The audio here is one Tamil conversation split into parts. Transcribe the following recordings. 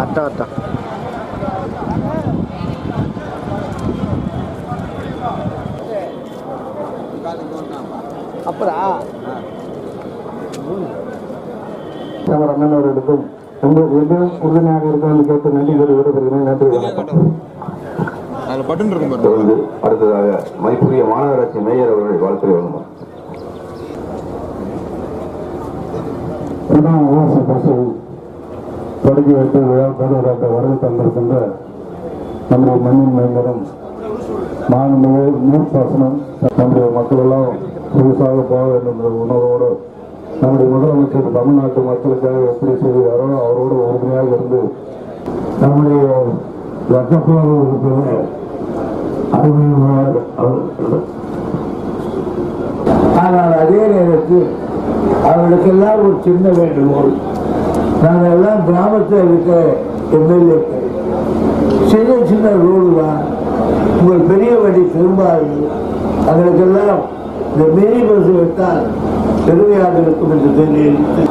அட்டா அட்டா அப்புறம் அண்ணன் அவர்களுக்கும் எதுவும் உறுதுணையாக இருக்கும் கேட்டு நன்றி கூறி விடைபெறுகிறேன். நன்றி. அடுத்ததாக மைப்புரிய மாநகராட்சி மேயர் அவர்கள் வாழ்த்துறை வழங்குவார். தொடங்கி வைத்து விழாவோடு வருகை தந்திருக்கின்ற நம்முடைய மண்ணின் மேம்படும் மாண்புமிகு நீர்ப்பாசனம் நம்முடைய மக்கள் எல்லாம் புதுசாக போக வேண்டும் என்ற உணர்வோடு நம்முடைய முதலமைச்சர் தமிழ்நாட்டு மக்களுக்காக எப்படி செய்கிறாரோ அவரோடு உறுதியாக இருந்து நம்முடைய ஆனால் அதே நேரத்தில் அவர்களுக்கெல்லாம் ஒரு சின்ன வேண்டுகோள். நாங்கள் எல்லாம் கிராமத்தில் இருக்க எம்எல்ஏக்கள் சின்ன சின்ன ரோடு தான், உங்கள் பெரிய வண்டி திரும்பாது, அவர்களுக்கெல்லாம் இந்த மினி பஸ் வைத்தால் பெருமையாக இருக்கும் என்று தெரிவித்து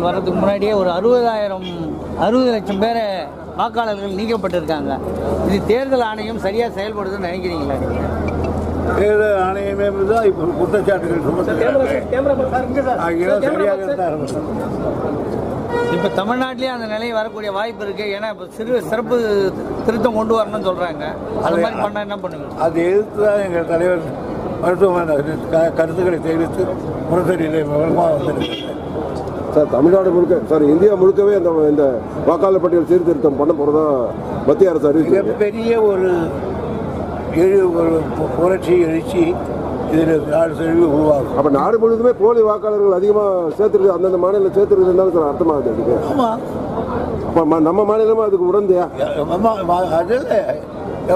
வர்றதுக்கு முன்னாடியே ஒரு 60 லட்சம் பேரை வாக்காளர்கள் நீக்கப்பட்டிருக்காங்க. இது தேர்தல் ஆணையம் சரியா செயல்படுதுன்னு நினைக்கிறீங்களா? தேர்தல் ஆணையமே தான் இப்போ குற்றச்சாட்டுகள் இப்போ தமிழ்நாட்டிலேயே அந்த நிலை வரக்கூடிய வாய்ப்பு இருக்கு. ஏன்னா இப்போ சிறப்பு திருத்தம் கொண்டு வரணும்னு சொல்றாங்க. அது மாதிரி பண்ணா என்ன பண்ணுவீங்க? அது எதிர்த்து தான் எங்கள் தலைவர் மருத்துவமனை கருத்துக்களை தெரிவித்து முரசொலியில் விவரமாக வந்திருக்கிறது. சார், தமிழ்நாடு முழுக்க சார் இந்தியா முழுக்கவே இந்த வாக்காளர் பட்டியல் சீர்திருத்தம் பண்ண போறதா மத்திய அரசு அறிவிச்சு பெரிய ஒரு புரட்சி எழுச்சி இதில் நாடு செழிவு உருவாகும். அப்ப நாடு முழுவதுமே போலி வாக்காளர்கள் அதிகமாக சேர்த்துருக்கு, அந்தந்த மாநிலம் சேர்த்துருக்குன்னு சார் அர்த்தமாகுது அதுக்கு. ஆமாம், அப்ப நம்ம மாநிலமும் அதுக்கு உடந்தையா? அதில்